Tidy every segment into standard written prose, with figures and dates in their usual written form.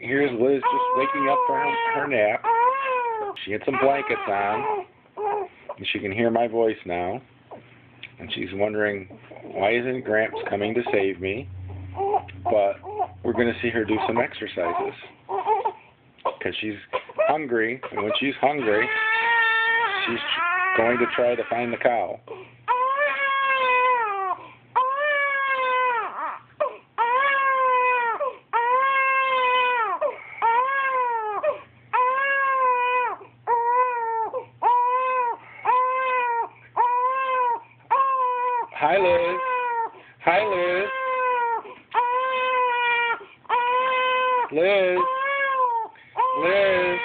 Here's Liz just waking up from her nap. She had some blankets on, and she can hear my voice now. And she's wondering, why isn't Gramps coming to save me? But we're going to see her do some exercises. Because she's hungry, and when she's hungry, she's going to try to find the cow. Hi, Liz. Hi, Liz. Liz. Liz.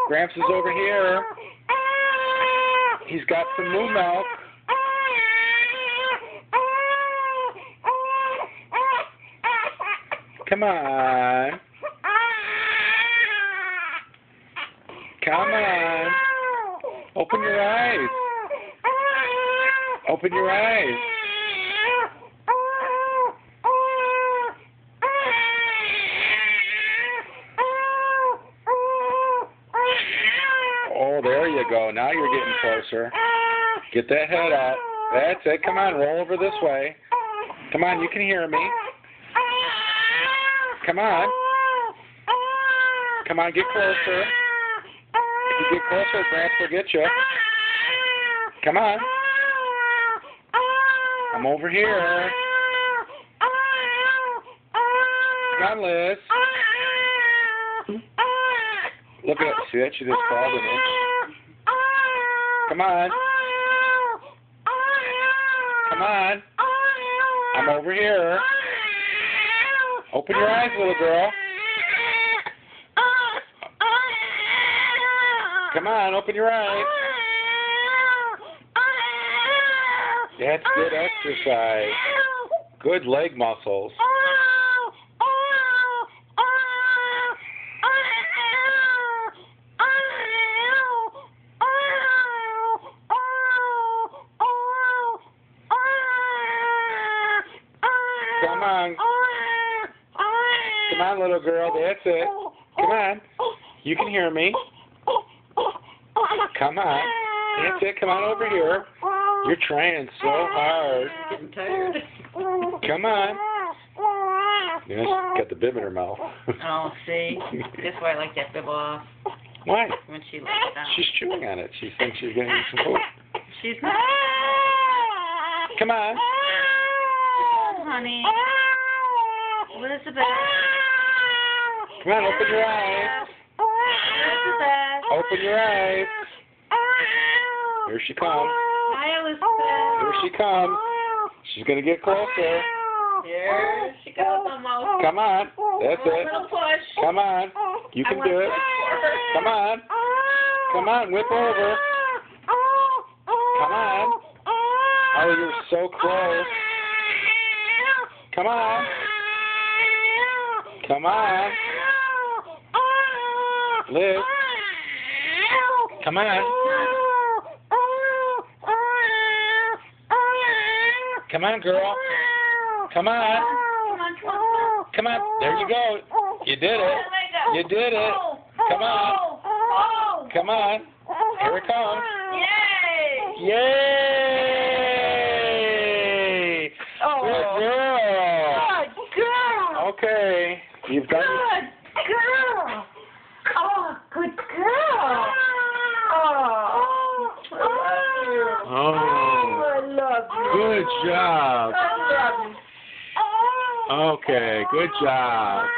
Gramps is over here. He's got some moo milk. Come on. Come on. Open your eyes. Open your eyes. Oh, there you go. Now you're getting closer. Get that head up. That's it. Come on, roll over this way. Come on, you can hear me. Come on. Come on, get closer. If you get closer, Gramps will get you. Come on. I'm over here. Come on, Liz. Look at, see that? She just crawled in it. Come on. Come on. I'm over here. Open your eyes, little girl. Come on, open your eyes. That's good exercise. Good leg muscles. Come on. Come on, little girl. That's it. Come on. You can hear me. Come on. That's it. Come on over here. You're trying so hard. I'm tired. Come on. You know, she's got the bib in her mouth. Oh, see? That's why I like that bib off. Why? When she lays down. She's chewing on it. She thinks she's getting some food. She's not. Come on. Honey. Elizabeth. Come on, open your eyes. Elizabeth. Open your eyes. Here she comes. Hi, Elizabeth. Here she comes. She's going to get closer. Here she goes almost. Come on. That's A it. little push. Come on. You can do it. Come on. Come on. Whip over. Come on. Oh, you're so close. Come on. Come on. Liz. Come on. Come on, girl. Come on. Come on. There you go. You did it. You did it. Come on. Come on. Here it comes. Yay! Yay! Good girl. Good girl. Okay. You've done it. Good girl. Oh, good girl. Oh. Oh, I love you. good job. I love you. Okay, good job.